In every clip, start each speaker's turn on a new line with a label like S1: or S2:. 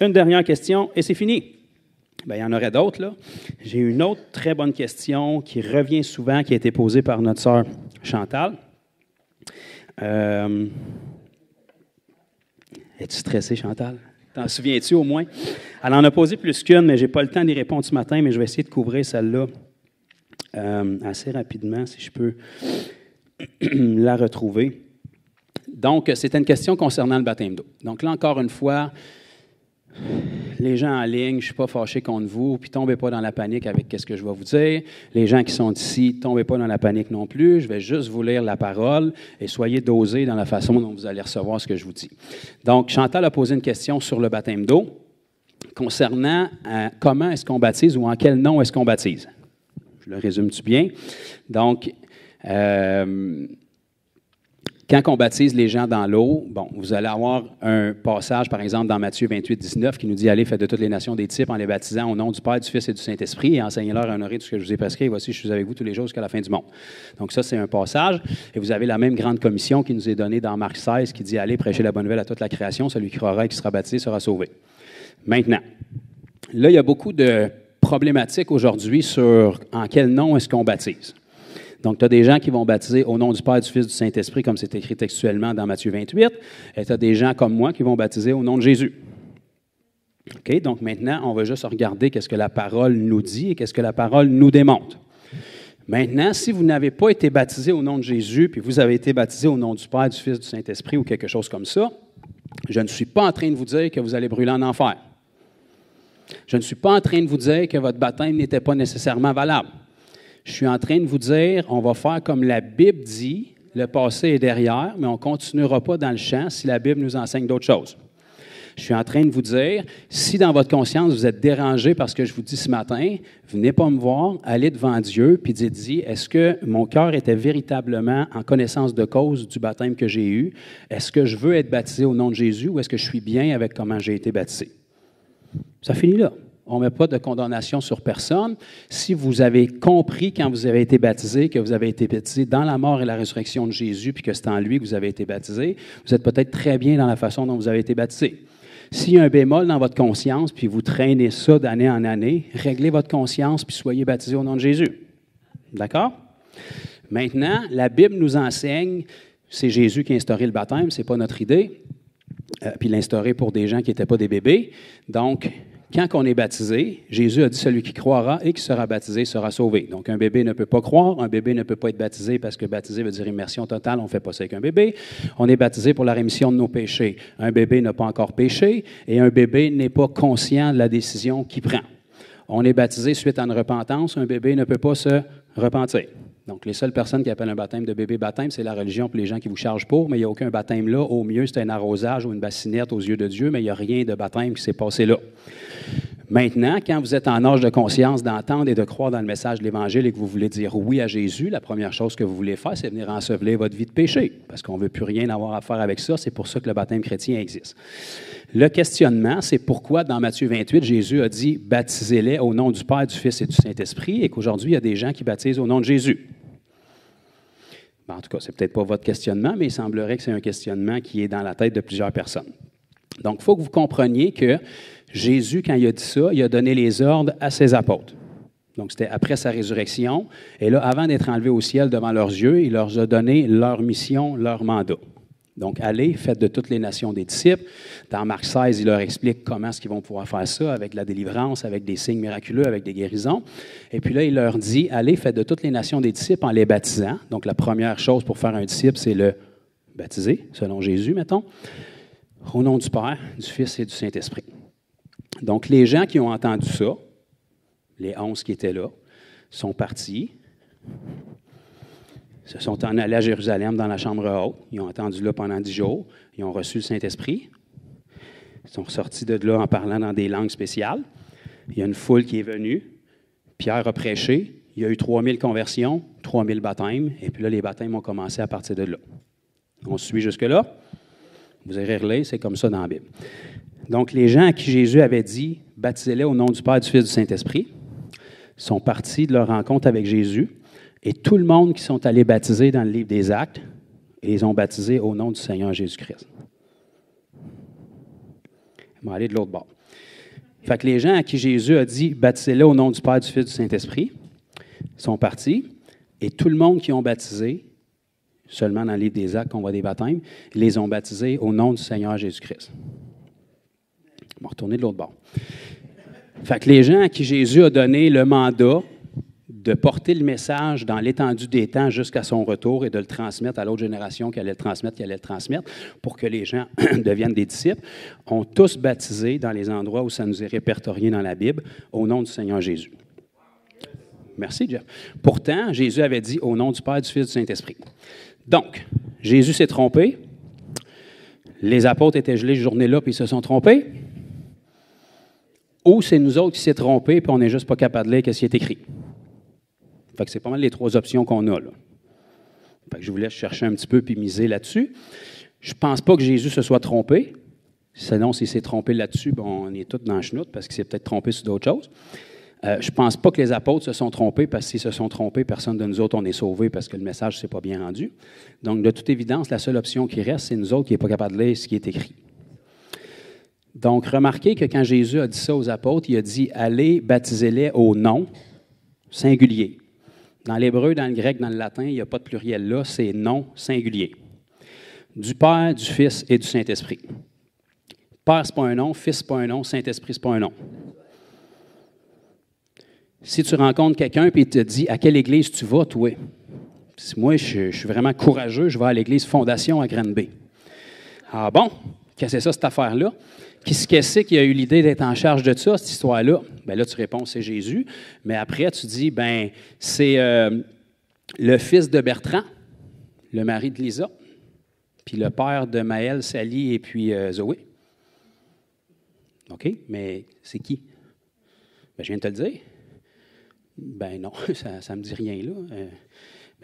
S1: une dernière question et c'est fini. Bien, il y en aurait d'autres, là. J'ai une autre très bonne question qui revient souvent, qui a été posée par notre sœur Chantal. Es-tu stressée, Chantal? T'en souviens-tu au moins? Elle en a posé plus qu'une, mais je n'ai pas le temps d'y répondre ce matin, mais je vais essayer de couvrir celle-là assez rapidement, si je peux la retrouver. Donc, c'était une question concernant le baptême d'eau. Donc là, encore une fois, les gens en ligne, je ne suis pas fâché contre vous, puis tombez pas dans la panique avec ce que je vais vous dire. Les gens qui sont ici, tombez pas dans la panique non plus. Je vais juste vous lire la parole et soyez dosés dans la façon dont vous allez recevoir ce que je vous dis. Donc, Chantal a posé une question sur le baptême d'eau concernant comment est-ce qu'on baptise ou en quel nom est-ce qu'on baptise. Je le résume-tu bien? Donc, quand on baptise les gens dans l'eau, bon, vous allez avoir un passage, par exemple, dans Matthieu 28, 19, qui nous dit « Allez, faites de toutes les nations des disciples en les baptisant au nom du Père, du Fils et du Saint-Esprit, et enseignez-leur à honorer tout ce que je vous ai prescrit, et voici, je suis avec vous tous les jours jusqu'à la fin du monde. » Donc ça, c'est un passage. Et vous avez la même grande commission qui nous est donnée dans Marc 16, qui dit « Allez, prêchez la bonne nouvelle à toute la création, celui qui croira et qui sera baptisé sera sauvé. » Maintenant, là, il y a beaucoup de problématiques aujourd'hui sur en quel nom est-ce qu'on baptise. Donc, tu as des gens qui vont baptiser au nom du Père, du Fils, du Saint-Esprit, comme c'est écrit textuellement dans Matthieu 28, et tu as des gens comme moi qui vont baptiser au nom de Jésus. OK? Donc, maintenant, on va juste regarder qu'est-ce que la parole nous dit et qu'est-ce que la parole nous démontre. Maintenant, si vous n'avez pas été baptisé au nom de Jésus, puis vous avez été baptisé au nom du Père, du Fils, du Saint-Esprit ou quelque chose comme ça, je ne suis pas en train de vous dire que vous allez brûler en enfer. Je ne suis pas en train de vous dire que votre baptême n'était pas nécessairement valable. Je suis en train de vous dire, on va faire comme la Bible dit, le passé est derrière, mais on ne continuera pas dans le champ si la Bible nous enseigne d'autres choses. Je suis en train de vous dire, si dans votre conscience vous êtes dérangé par ce que je vous dis ce matin, venez pas me voir, allez devant Dieu, puis dites-y, est-ce que mon cœur était véritablement en connaissance de cause du baptême que j'ai eu? Est-ce que je veux être baptisé au nom de Jésus ou est-ce que je suis bien avec comment j'ai été baptisé? Ça finit là. On ne met pas de condamnation sur personne. Si vous avez compris quand vous avez été baptisé, que vous avez été baptisé dans la mort et la résurrection de Jésus, puis que c'est en lui que vous avez été baptisé, vous êtes peut-être très bien dans la façon dont vous avez été baptisé. S'il y a un bémol dans votre conscience, puis vous traînez ça d'année en année, réglez votre conscience, puis soyez baptisé au nom de Jésus. D'accord? Maintenant, la Bible nous enseigne, c'est Jésus qui a instauré le baptême, ce n'est pas notre idée, puis l'instaurer pour des gens qui n'étaient pas des bébés. Donc, quand on est baptisé, Jésus a dit « Celui qui croira et qui sera baptisé sera sauvé ». Donc, un bébé ne peut pas croire, un bébé ne peut pas être baptisé parce que baptisé veut dire immersion totale, on ne fait pas ça avec un bébé. On est baptisé pour la rémission de nos péchés. Un bébé n'a pas encore péché et un bébé n'est pas conscient de la décision qu'il prend. On est baptisé suite à une repentance, un bébé ne peut pas se repentir. Donc, les seules personnes qui appellent un baptême de bébé baptême, c'est la religion pour les gens qui vous chargent pour, mais il n'y a aucun baptême là. Au mieux, c'est un arrosage ou une bassinette aux yeux de Dieu, mais il n'y a rien de baptême qui s'est passé là. Maintenant, quand vous êtes en âge de conscience d'entendre et de croire dans le message de l'Évangile et que vous voulez dire oui à Jésus, la première chose que vous voulez faire, c'est venir ensevelir votre vie de péché, parce qu'on ne veut plus rien avoir à faire avec ça. C'est pour ça que le baptême chrétien existe. Le questionnement, c'est pourquoi dans Matthieu 28, Jésus a dit « Baptisez-les au nom du Père, du Fils et du Saint-Esprit » et qu'aujourd'hui, il y a des gens qui baptisent au nom de Jésus. En tout cas, ce n'est peut-être pas votre questionnement, mais il semblerait que c'est un questionnement qui est dans la tête de plusieurs personnes. Donc, il faut que vous compreniez que Jésus, quand il a dit ça, il a donné les ordres à ses apôtres. Donc, c'était après sa résurrection. Et là, avant d'être enlevé au ciel devant leurs yeux, il leur a donné leur mission, leur mandat. Donc, allez, faites de toutes les nations des disciples. Dans Marc 16, il leur explique comment est-ce qu'ils vont pouvoir faire ça, avec la délivrance, avec des signes miraculeux, avec des guérisons. Et puis là, il leur dit, allez, faites de toutes les nations des disciples en les baptisant. Donc, la première chose pour faire un disciple, c'est le baptiser, selon Jésus, mettons, au nom du Père, du Fils et du Saint-Esprit. Donc, les gens qui ont entendu ça, les 11 qui étaient là, sont partis, se sont en allés à Jérusalem dans la chambre haute. Ils ont attendu là pendant 10 jours. Ils ont reçu le Saint-Esprit. Ils sont ressortis de là en parlant dans des langues spéciales. Il y a une foule qui est venue. Pierre a prêché. Il y a eu 3000 conversions, 3000 baptêmes. Et puis là, les baptêmes ont commencé à partir de là. On suit jusque-là. Vous irez relire, c'est comme ça dans la Bible. Donc, les gens à qui Jésus avait dit « Baptisez-les au nom du Père, du Fils et du Saint-Esprit » sont partis de leur rencontre avec Jésus. Et tout le monde qui sont allés baptiser dans le livre des Actes, ils ont baptisé au nom du Seigneur Jésus-Christ. On va aller de l'autre bord. Fait que les gens à qui Jésus a dit « Baptisez-les au nom du Père, du Fils, du Saint-Esprit » sont partis, et tout le monde qui ont baptisé, seulement dans le livre des Actes qu'on voit des baptêmes, ils les ont baptisés au nom du Seigneur Jésus-Christ. On va retourner de l'autre bord. Fait que les gens à qui Jésus a donné le mandat de porter le message dans l'étendue des temps jusqu'à son retour et de le transmettre à l'autre génération qui allait le transmettre, pour que les gens deviennent des disciples, ont tous baptisé dans les endroits où ça nous est répertorié dans la Bible, au nom du Seigneur Jésus. Merci, Jeff. Pourtant, Jésus avait dit au nom du Père, du Fils, du Saint-Esprit. Donc, Jésus s'est trompé. Les apôtres étaient gelés cette journée-là, puis ils se sont trompés. Ou c'est nous autres qui s'est trompés, puis on n'est juste pas capable de lire ce qui est écrit. Fait que c'est pas mal les trois options qu'on a, là. Fait que je vous laisse chercher un petit peu puis miser là-dessus. Je ne pense pas que Jésus se soit trompé. Sinon, s'il s'est trompé là-dessus, on est tous dans le chenoute parce qu'il s'est peut-être trompé sur d'autres choses. Je ne pense pas que les apôtres se sont trompés, parce que s'ils se sont trompés, personne de nous autres, on est sauvés parce que le message ne s'est pas bien rendu. Donc, de toute évidence, la seule option qui reste, c'est nous autres qui n'est pas capable de lire ce qui est écrit. Donc, remarquez que quand Jésus a dit ça aux apôtres, il a dit « Allez, baptisez-les au nom singulier ». Dans l'hébreu, dans le grec, dans le latin, il n'y a pas de pluriel là, c'est nom singulier. Du Père, du Fils et du Saint-Esprit. Père, ce n'est pas un nom, Fils, ce n'est pas un nom, Saint-Esprit, ce n'est pas un nom. Si tu rencontres quelqu'un et il te dit « À quelle église tu vas, toi? » Moi, je suis vraiment courageux, je vais à l'église Fondation à Granby. Ah bon? Qu'est-ce que c'est ça, cette affaire-là? Qu'est-ce que c'est qui a eu l'idée d'être en charge de ça, cette histoire-là? Bien là, tu réponds, c'est Jésus. Mais après, tu dis, bien, c'est le fils de Bertrand, le mari de Lisa, puis le père de Maëlle, Sally et puis Zoé. OK, mais c'est qui? Bien, je viens de te le dire. Ben non, ça ne me dit rien, là. Ben,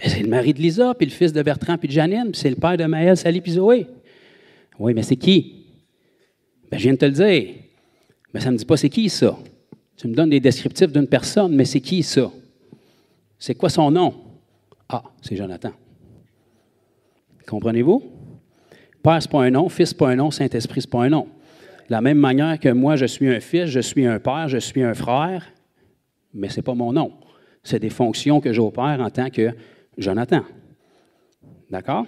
S1: c'est le mari de Lisa, puis le fils de Bertrand, puis de Janine, puis c'est le père de Maëlle, Sally, puis Zoé. Oui, mais c'est qui? Ben, je viens de te le dire. Mais ça ne me dit pas c'est qui, ça. Tu me donnes des descriptifs d'une personne, mais c'est qui, ça? C'est quoi son nom? Ah, c'est Jonathan. Comprenez-vous? Père, ce n'est pas un nom. Fils, ce n'est pas un nom. Saint-Esprit, ce n'est pas un nom. De la même manière que moi, je suis un fils, je suis un père, je suis un frère, mais ce n'est pas mon nom. C'est des fonctions que j'opère en tant que Jonathan. D'accord?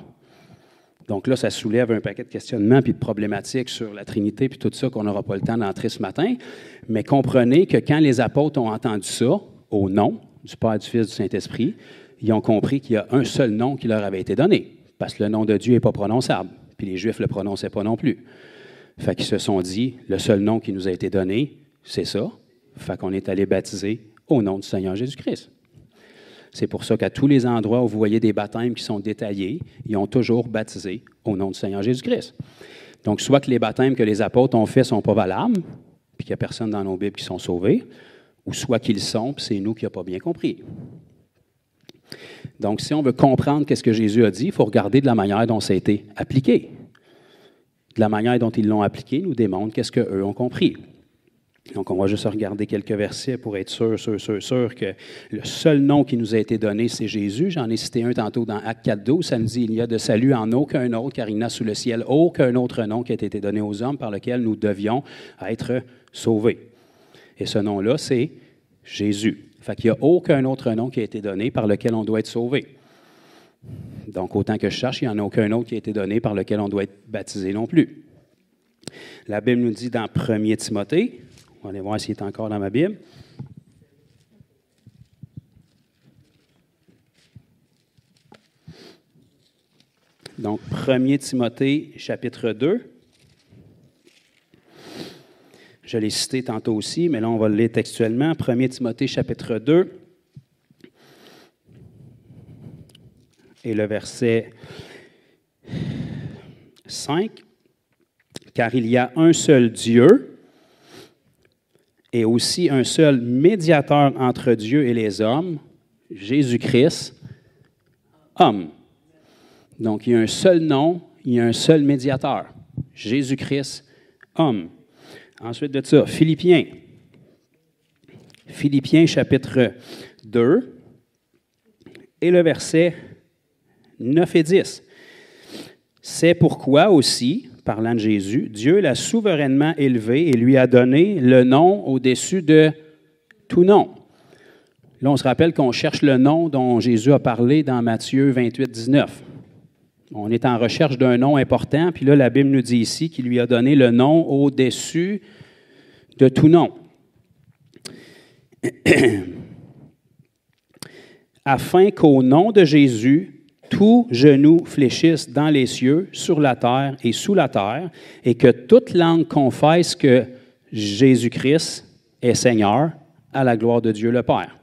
S1: Donc là, ça soulève un paquet de questionnements puis de problématiques sur la Trinité puis tout ça qu'on n'aura pas le temps d'entrer ce matin. Mais comprenez que quand les apôtres ont entendu ça, au nom du Père, du Fils, du Saint-Esprit, ils ont compris qu'il y a un seul nom qui leur avait été donné, parce que le nom de Dieu n'est pas prononçable, puis les Juifs ne le prononçaient pas non plus. Fait qu'ils se sont dit, le seul nom qui nous a été donné, c'est ça. Fait qu'on est allé baptiser au nom du Seigneur Jésus-Christ. C'est pour ça qu'à tous les endroits où vous voyez des baptêmes qui sont détaillés, ils ont toujours baptisé au nom du Seigneur Jésus-Christ. Donc, soit que les baptêmes que les apôtres ont faits ne sont pas valables, puis qu'il n'y a personne dans nos Bibles qui sont sauvés, ou soit qu'ils sont, puis c'est nous qui n'avons pas bien compris. Donc, si on veut comprendre ce que Jésus a dit, il faut regarder de la manière dont ça a été appliqué. De la manière dont ils l'ont appliqué nous démontre qu'est-ce qu'eux ont compris. Donc, on va juste regarder quelques versets pour être sûr que le seul nom qui nous a été donné, c'est Jésus. J'en ai cité un tantôt dans Actes 4:12. Ça nous dit, il n'y a de salut en aucun autre, car il n'a sous le ciel aucun autre nom qui a été donné aux hommes par lequel nous devions être sauvés. Et ce nom-là, c'est Jésus. Fait qu'il n'y a aucun autre nom qui a été donné par lequel on doit être sauvé. Donc, autant que je cherche, il n'y en a aucun autre qui a été donné par lequel on doit être baptisé non plus. La Bible nous dit dans 1 Timothée, on va aller voir s'il est encore dans ma Bible. Donc, 1 Timothée, chapitre 2. Je l'ai cité tantôt aussi, mais là, on va le lire textuellement. 1 Timothée, chapitre 2. Et le verset 5. « Car il y a un seul Dieu, et aussi un seul médiateur entre Dieu et les hommes, Jésus-Christ, homme. » Donc, il y a un seul nom, il y a un seul médiateur, Jésus-Christ, homme. Ensuite de ça, Philippiens. Philippiens, chapitre 2, et le verset 9 et 10. « C'est pourquoi aussi, parlant de Jésus, Dieu l'a souverainement élevé et lui a donné le nom au-dessus de tout nom. Là, on se rappelle qu'on cherche le nom dont Jésus a parlé dans Matthieu 28, 19. On est en recherche d'un nom important, puis là, la Bible nous dit ici qu'il lui a donné le nom au-dessus de tout nom. Afin qu'au nom de Jésus, tout genou fléchisse dans les cieux, sur la terre et sous la terre, et que toute langue confesse que Jésus-Christ est Seigneur, à la gloire de Dieu le Père.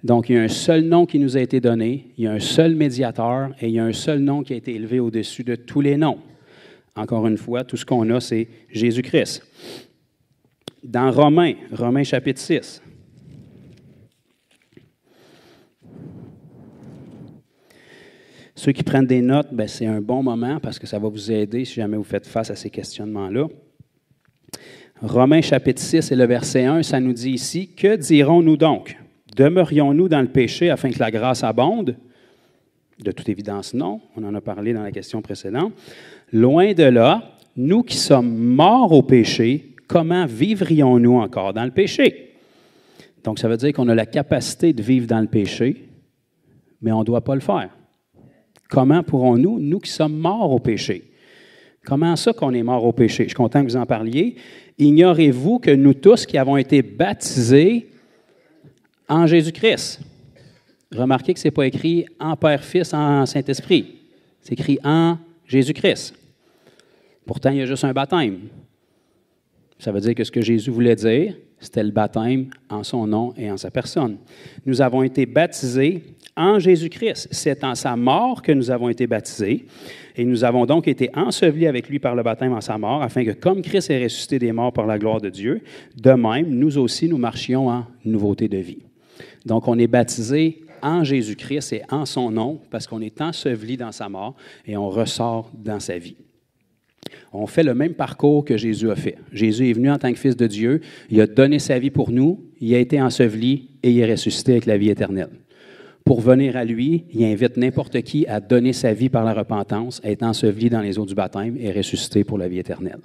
S1: Donc, il y a un seul nom qui nous a été donné, il y a un seul médiateur, et il y a un seul nom qui a été élevé au-dessus de tous les noms. Encore une fois, tout ce qu'on a, c'est Jésus-Christ. Dans Romains chapitre 6, ceux qui prennent des notes, bien, c'est un bon moment parce que ça va vous aider si jamais vous faites face à ces questionnements-là. Romains chapitre 6 et le verset 1, ça nous dit ici, « Que dirons-nous donc? Demeurions-nous dans le péché afin que la grâce abonde? » De toute évidence, non. On en a parlé dans la question précédente. « Loin de là, nous qui sommes morts au péché, comment vivrions-nous encore dans le péché? » Donc, ça veut dire qu'on a la capacité de vivre dans le péché, mais on ne doit pas le faire. Comment pourrons-nous, nous qui sommes morts au péché? Comment ça qu'on est mort au péché? Je suis content que vous en parliez. Ignorez-vous que nous tous qui avons été baptisés en Jésus-Christ. Remarquez que ce n'est pas écrit en Père, Fils, en Saint-Esprit. C'est écrit en Jésus-Christ. Pourtant, il y a juste un baptême. Ça veut dire que ce que Jésus voulait dire, c'était le baptême en son nom et en sa personne. Nous avons été baptisés en Jésus-Christ. C'est en sa mort que nous avons été baptisés. Et nous avons donc été ensevelis avec lui par le baptême en sa mort, afin que, comme Christ est ressuscité des morts par la gloire de Dieu, de même, nous aussi, nous marchions en nouveauté de vie. Donc, on est baptisés en Jésus-Christ et en son nom, parce qu'on est ensevelis dans sa mort et on ressort dans sa vie. On fait le même parcours que Jésus a fait. Jésus est venu en tant que Fils de Dieu, il a donné sa vie pour nous, il a été enseveli et il est ressuscité avec la vie éternelle. Pour venir à lui, il invite n'importe qui à donner sa vie par la repentance, à être enseveli dans les eaux du baptême et ressuscité pour la vie éternelle.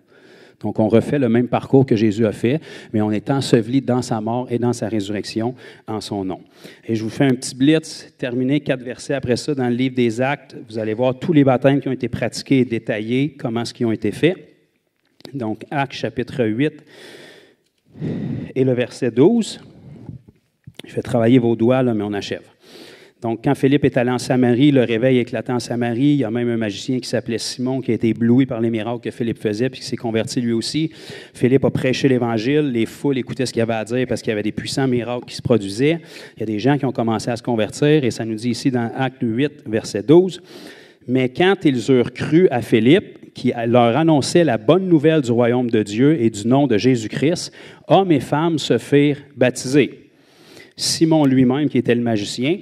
S1: Donc, on refait le même parcours que Jésus a fait, mais on est enseveli dans sa mort et dans sa résurrection en son nom. Et je vous fais un petit blitz, terminé 4 versets après ça dans le livre des Actes. Vous allez voir tous les baptêmes qui ont été pratiqués et détaillés, comment est-ce qu'ils ont été faits. Donc, Actes chapitre 8 et le verset 12. Je fais travailler vos doigts, là, mais on achève. Donc, quand Philippe est allé en Samarie, le réveil éclatant en Samarie, il y a même un magicien qui s'appelait Simon qui a été ébloui par les miracles que Philippe faisait puis qui s'est converti lui aussi. Philippe a prêché l'Évangile, les foules écoutaient ce qu'il avait à dire parce qu'il y avait des puissants miracles qui se produisaient. Il y a des gens qui ont commencé à se convertir et ça nous dit ici dans Acte 8, verset 12. « Mais quand ils eurent cru à Philippe, qui leur annonçait la bonne nouvelle du royaume de Dieu et du nom de Jésus-Christ, hommes et femmes se firent baptiser. Simon lui-même, qui était le magicien,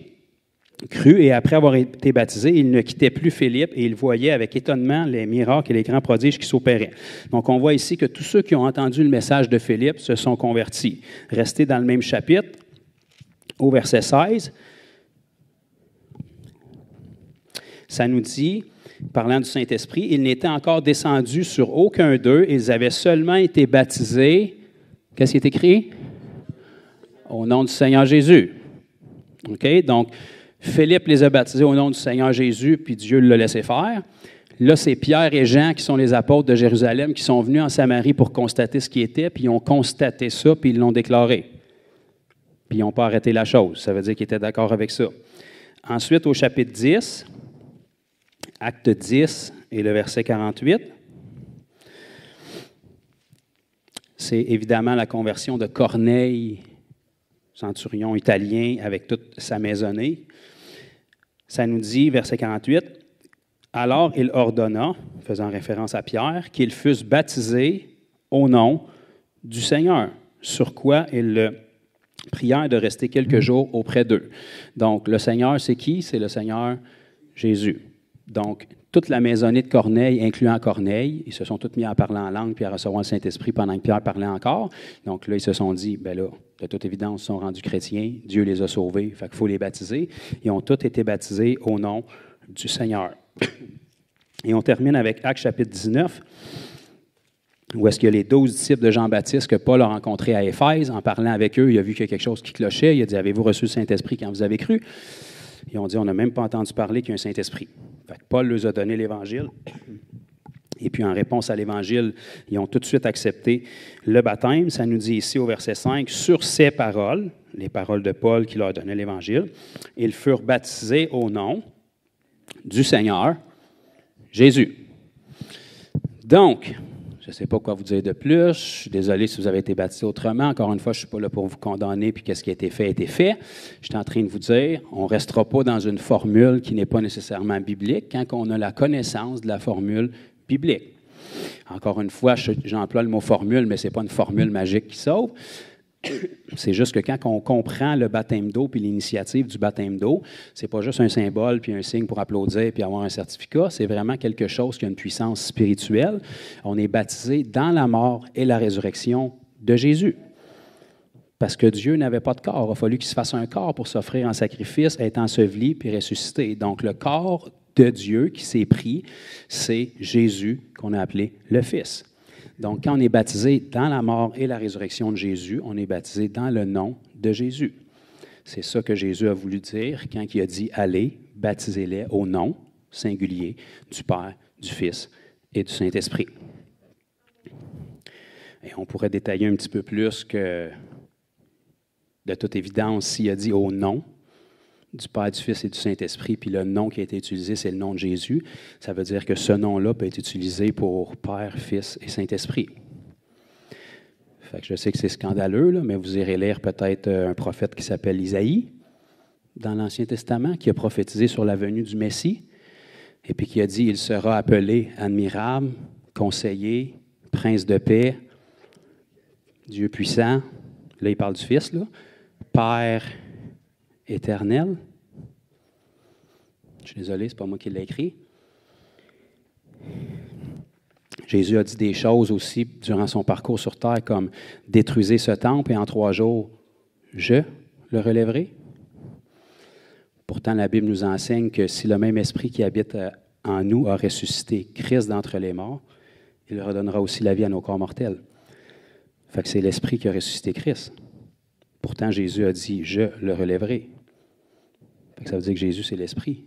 S1: crut, et après avoir été baptisé, il ne quittait plus Philippe et il voyait avec étonnement les miracles et les grands prodiges qui s'opéraient. Donc, on voit ici que tous ceux qui ont entendu le message de Philippe se sont convertis. Restez dans le même chapitre, au verset 16, ça nous dit, parlant du Saint-Esprit, il n'était encore descendu sur aucun d'eux, ils avaient seulement été baptisés. Qu'est-ce qui est écrit? Au nom du Seigneur Jésus. OK? Donc, Philippe les a baptisés au nom du Seigneur Jésus, puis Dieu l'a laissé faire. Là, c'est Pierre et Jean, qui sont les apôtres de Jérusalem, qui sont venus en Samarie pour constater ce qui était, puis ils ont constaté ça, puis ils l'ont déclaré. Puis ils n'ont pas arrêté la chose. Ça veut dire qu'ils étaient d'accord avec ça. Ensuite, au chapitre 10, Acte 10 et le verset 48, c'est évidemment la conversion de Corneille, centurion italien, avec toute sa maisonnée. Ça nous dit, verset 48, « Alors il ordonna, faisant référence à Pierre, qu'ils fussent baptisés au nom du Seigneur, sur quoi ils le prièrent de rester quelques jours auprès d'eux. » Donc, le Seigneur, c'est qui? C'est le Seigneur Jésus. Donc, toute la maisonnée de Corneille, incluant Corneille, ils se sont tous mis à parler en langue puis à recevoir le Saint-Esprit pendant que Pierre parlait encore. Donc là, ils se sont dit, bien là, de toute évidence, ils sont rendus chrétiens, Dieu les a sauvés, fait qu'il faut les baptiser. Ils ont tous été baptisés au nom du Seigneur. Et on termine avec Actes chapitre 19, où est-ce qu'il y a les 12 disciples de Jean-Baptiste que Paul a rencontrés à Éphèse. En parlant avec eux, il a vu qu'il y a quelque chose qui clochait. Il a dit, avez-vous reçu le Saint-Esprit quand vous avez cru? Ils ont dit, on n'a même pas entendu parler qu'il y a un Saint-Esprit. Fait que Paul leur a donné l'Évangile. Et puis, en réponse à l'Évangile, ils ont tout de suite accepté le baptême. Ça nous dit ici au verset 5, « Sur ces paroles, les paroles de Paul qui leur donnait l'Évangile, ils furent baptisés au nom du Seigneur Jésus. » Donc, je ne sais pas quoi vous dire de plus. Je suis désolé si vous avez été baptisé autrement. Encore une fois, je ne suis pas là pour vous condamner, puis qu'est-ce qui a été fait a été fait. Je suis en train de vous dire, on ne restera pas dans une formule qui n'est pas nécessairement biblique quand on a la connaissance de la formule biblique. Encore une fois, j'emploie le mot formule, mais ce n'est pas une formule magique qui sauve. C'est juste que quand on comprend le baptême d'eau puis l'initiative du baptême d'eau, ce n'est pas juste un symbole puis un signe pour applaudir puis avoir un certificat. C'est vraiment quelque chose qui a une puissance spirituelle. On est baptisé dans la mort et la résurrection de Jésus. Parce que Dieu n'avait pas de corps. Il a fallu qu'il se fasse un corps pour s'offrir en sacrifice, être enseveli puis ressuscité. Donc, le corps de Dieu qui s'est pris, c'est Jésus qu'on a appelé le Fils. Donc, quand on est baptisé dans la mort et la résurrection de Jésus, on est baptisé dans le nom de Jésus. C'est ça que Jésus a voulu dire quand il a dit « Allez, baptisez-les au nom singulier du Père, du Fils et du Saint-Esprit. » Et on pourrait détailler un petit peu plus que, de toute évidence, s'il a dit « au nom », du Père, du Fils et du Saint-Esprit, puis le nom qui a été utilisé, c'est le nom de Jésus. Ça veut dire que ce nom-là peut être utilisé pour Père, Fils et Saint-Esprit. Fait que je sais que c'est scandaleux, là, mais vous irez lire peut-être un prophète qui s'appelle Isaïe, dans l'Ancien Testament, qui a prophétisé sur la venue du Messie, et puis qui a dit « Il sera appelé admirable, conseiller, prince de paix, Dieu puissant ». Là, il parle du Fils, là. Père éternel. Je suis désolé, ce n'est pas moi qui l'ai écrit. Jésus a dit des choses aussi durant son parcours sur terre comme « Détruisez ce temple et en 3 jours, je le relèverai ». Pourtant, la Bible nous enseigne que si le même esprit qui habite en nous a ressuscité Christ d'entre les morts, il redonnera aussi la vie à nos corps mortels. Fait que c'est l'esprit qui a ressuscité Christ. Pourtant, Jésus a dit « Je le relèverai ». Ça veut dire que Jésus, c'est l'Esprit.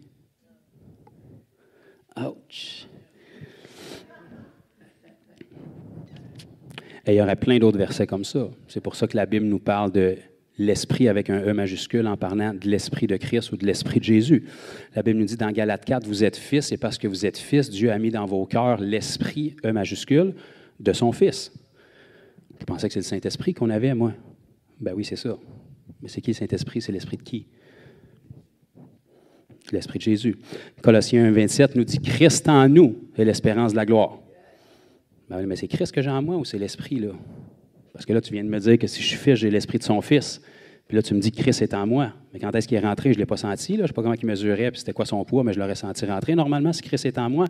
S1: Ouch! Et il y aurait plein d'autres versets comme ça. C'est pour ça que la Bible nous parle de l'Esprit avec un E majuscule en parlant de l'Esprit de Christ ou de l'Esprit de Jésus. La Bible nous dit dans Galates 4, vous êtes fils, et parce que vous êtes fils, Dieu a mis dans vos cœurs l'Esprit, E majuscule, de son Fils. Je pensais que c'est le Saint-Esprit qu'on avait, moi. Ben oui, c'est ça. Mais c'est qui le Saint-Esprit? C'est l'Esprit de qui? L'Esprit de Jésus. Colossiens 1, 27 nous dit « Christ en nous est l'espérance de la gloire ». Ben, mais c'est Christ que j'ai en moi ou c'est l'Esprit, là? Parce que là, tu viens de me dire que si je suis fils, j'ai l'Esprit de son Fils. Puis là, tu me dis que Christ est en moi. Mais quand est-ce qu'il est rentré? Je ne l'ai pas senti. Là. Je ne sais pas comment il mesurait, puis c'était quoi son poids, mais je l'aurais senti rentrer. Normalement, si Christ est en moi,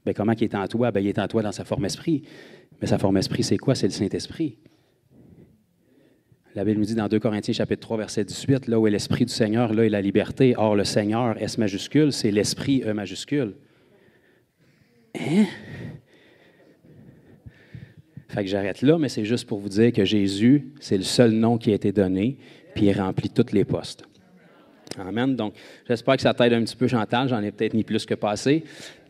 S1: bien, comment il est en toi? Bien, il est en toi dans sa forme esprit. Mais sa forme esprit, c'est quoi? C'est le Saint-Esprit. La Bible nous dit dans 2 Corinthiens chapitre 3, verset 18, là où est l'Esprit du Seigneur, là est la liberté. Or, le Seigneur, S majuscule, c'est l'Esprit, E majuscule. Hein? Fait que j'arrête là, mais c'est juste pour vous dire que Jésus, c'est le seul nom qui a été donné, puis il remplit tous les postes. Amen. Donc, j'espère que ça t'aide un petit peu, Chantal. J'en ai peut-être mis plus que passé.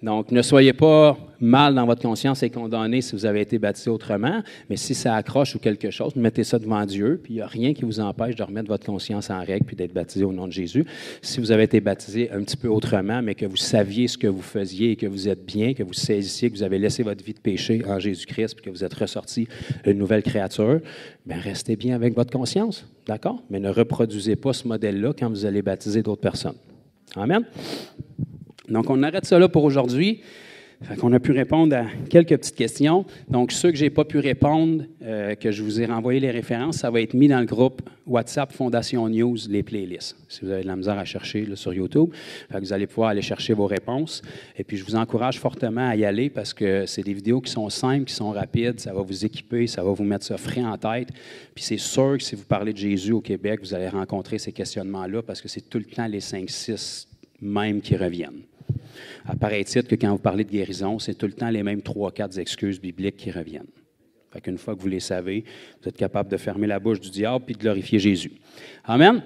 S1: Donc, ne soyez pas mal dans votre conscience et condamnés si vous avez été baptisé autrement, mais si ça accroche ou quelque chose, mettez ça devant Dieu, puis il n'y a rien qui vous empêche de remettre votre conscience en règle puis d'être baptisé au nom de Jésus. Si vous avez été baptisé un petit peu autrement, mais que vous saviez ce que vous faisiez et que vous êtes bien, que vous saisissiez que vous avez laissé votre vie de péché en Jésus-Christ puis que vous êtes ressorti une nouvelle créature, bien, restez bien avec votre conscience, d'accord? Mais ne reproduisez pas ce modèle-là quand vous allez baptiser d'autres personnes. Amen? Donc, on arrête ça là pour aujourd'hui. On a pu répondre à quelques petites questions. Donc, ceux que je n'ai pas pu répondre, que je vous ai renvoyé les références, ça va être mis dans le groupe WhatsApp Fondation News, les playlists. Si vous avez de la misère à chercher là, sur YouTube, vous allez pouvoir aller chercher vos réponses. Et puis, je vous encourage fortement à y aller parce que c'est des vidéos qui sont simples, qui sont rapides. Ça va vous équiper, ça va vous mettre ça frais en tête. Puis, c'est sûr que si vous parlez de Jésus au Québec, vous allez rencontrer ces questionnements-là parce que c'est tout le temps les 5-6 mêmes qui reviennent. À pareil titre que quand vous parlez de guérison, c'est tout le temps les mêmes 3-4 excuses bibliques qui reviennent. Fait qu'une fois que vous les savez, vous êtes capable de fermer la bouche du diable et de glorifier Jésus. Amen?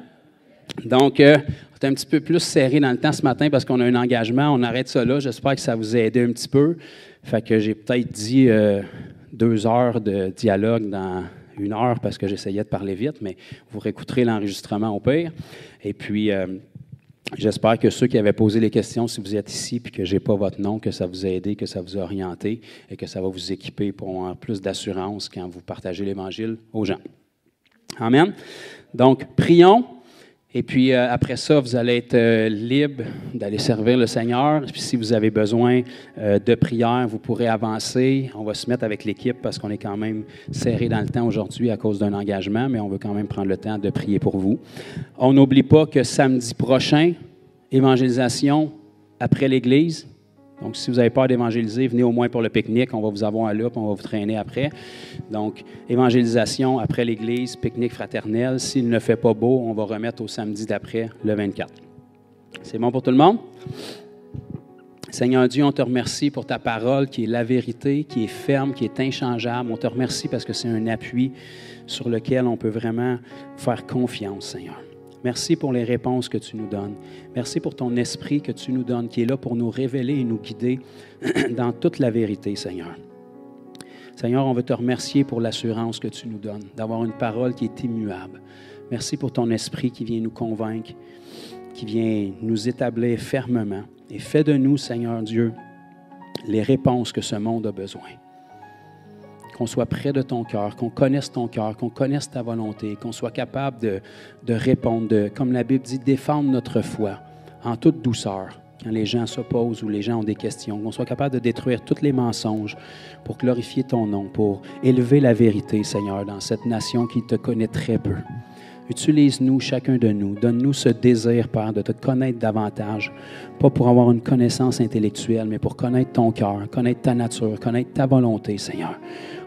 S1: Donc, on est un petit peu plus serré dans le temps ce matin parce qu'on a un engagement. On arrête ça là. J'espère que ça vous a aidé un petit peu. Fait que j'ai peut-être dit 2 heures de dialogue dans 1 heure parce que j'essayais de parler vite, mais vous réécouterez l'enregistrement au pire. Et puis, j'espère que ceux qui avaient posé les questions, si vous êtes ici et que je n'ai pas votre nom, que ça vous a aidé, que ça vous a orienté et que ça va vous équiper pour avoir plus d'assurance quand vous partagez l'Évangile aux gens. Amen. Donc, prions. Et puis, après ça, vous allez être libre d'aller servir le Seigneur. Puis, si vous avez besoin de prière, vous pourrez avancer. On va se mettre avec l'équipe parce qu'on est quand même serré dans le temps aujourd'hui à cause d'un engagement, mais on veut quand même prendre le temps de prier pour vous. On n'oublie pas que samedi prochain, évangélisation après l'Église. Donc, si vous avez peur d'évangéliser, venez au moins pour le pique-nique. On va vous avoir là, puis on va vous traîner après. Donc, évangélisation après l'Église, pique-nique fraternel. S'il ne fait pas beau, on va remettre au samedi d'après, le 24. C'est bon pour tout le monde? Seigneur Dieu, on te remercie pour ta parole qui est la vérité, qui est ferme, qui est inchangeable. On te remercie parce que c'est un appui sur lequel on peut vraiment faire confiance, Seigneur. Merci pour les réponses que tu nous donnes. Merci pour ton esprit que tu nous donnes, qui est là pour nous révéler et nous guider dans toute la vérité, Seigneur. Seigneur, on veut te remercier pour l'assurance que tu nous donnes, d'avoir une parole qui est immuable. Merci pour ton esprit qui vient nous convaincre, qui vient nous établir fermement. Et fais de nous, Seigneur Dieu, les réponses que ce monde a besoin. Qu'on soit près de ton cœur, qu'on connaisse ton cœur, qu'on connaisse ta volonté, qu'on soit capable de répondre, comme la Bible dit, défendre notre foi en toute douceur quand les gens s'opposent ou les gens ont des questions, qu'on soit capable de détruire tous les mensonges pour glorifier ton nom, pour élever la vérité, Seigneur, dans cette nation qui te connaît très peu. Utilise-nous, chacun de nous. Donne-nous ce désir, Père, de te connaître davantage, pas pour avoir une connaissance intellectuelle, mais pour connaître ton cœur, connaître ta nature, connaître ta volonté, Seigneur.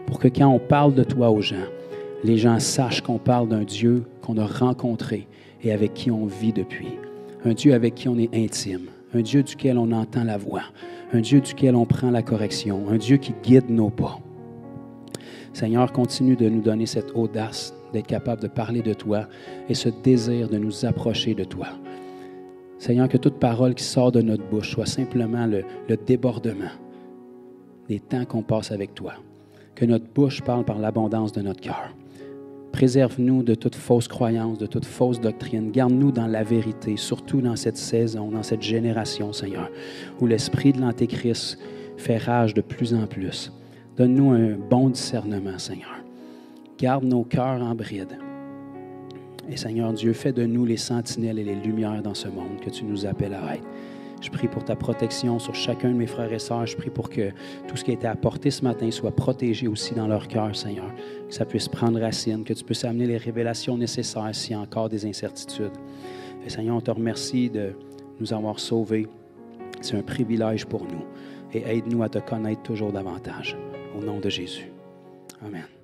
S1: Pour que quand on parle de toi aux gens, les gens sachent qu'on parle d'un Dieu qu'on a rencontré et avec qui on vit depuis. Un Dieu avec qui on est intime. Un Dieu duquel on entend la voix. Un Dieu duquel on prend la correction. Un Dieu qui guide nos pas. Seigneur, continue de nous donner cette audace d'être capable de parler de toi et ce désir de nous approcher de toi. Seigneur, que toute parole qui sort de notre bouche soit simplement le débordement des temps qu'on passe avec toi. Que notre bouche parle par l'abondance de notre cœur. Préserve-nous de toute fausse croyance, de toute fausse doctrine. Garde-nous dans la vérité, surtout dans cette saison, dans cette génération, Seigneur, où l'esprit de l'Antéchrist fait rage de plus en plus. Donne-nous un bon discernement, Seigneur. Garde nos cœurs en bride. Et Seigneur Dieu, fais de nous les sentinelles et les lumières dans ce monde que tu nous appelles à être. Je prie pour ta protection sur chacun de mes frères et sœurs. Je prie pour que tout ce qui a été apporté ce matin soit protégé aussi dans leur cœur, Seigneur. Que ça puisse prendre racine, que tu puisses amener les révélations nécessaires s'il y a encore des incertitudes. Et Seigneur, on te remercie de nous avoir sauvés. C'est un privilège pour nous. Et aide-nous à te connaître toujours davantage. Au nom de Jésus. Amen.